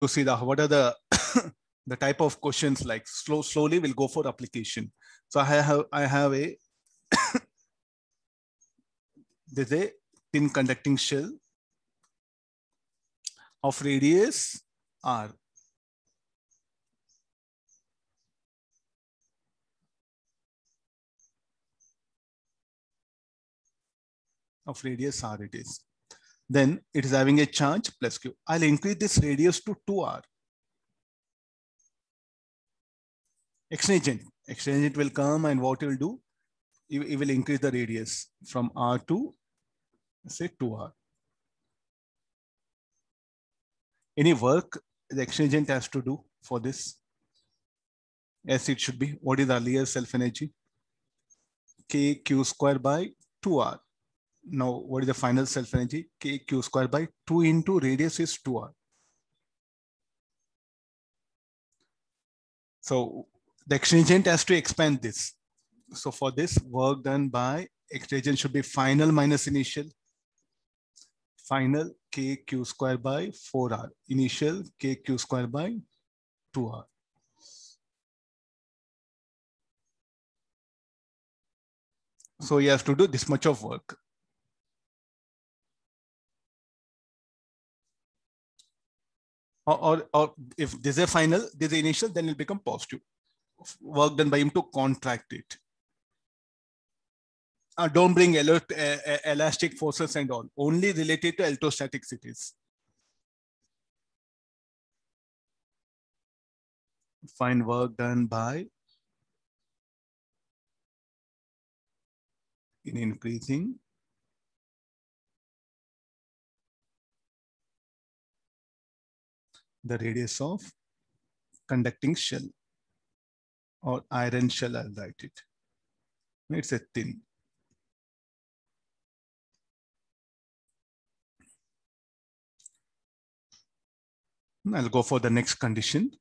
to see what are the the type of questions. Like slowly we'll go for application. So I have a there's a thin conducting shell of radius r. Of radius r it is. Then it is having a charge plus q. I'll increase this radius to 2r. Exchange will come, and what it will do? It will increase the radius from r to say 2r. Any work the exchange agent has to do for this? Yes, it should be. What is the earlier self energy? K q square by 2r. Now, what is the final self energy? K q square by 2 into radius is 2r. So the exchange agent has to expand this. So for this, work done by exchange agent should be final minus initial. Final k q square by 4r. Initial k q square by 2r. So you have to do this much of work. Or if this is a final, this is initial, then it will become positive. Work done by him to contract it. Don't bring elastic forces and all. Only related to electrostatics it is. Find work done by in increasing the radius of conducting shell or iron shell, I'll write it. It's a thin. I'll go for the next condition.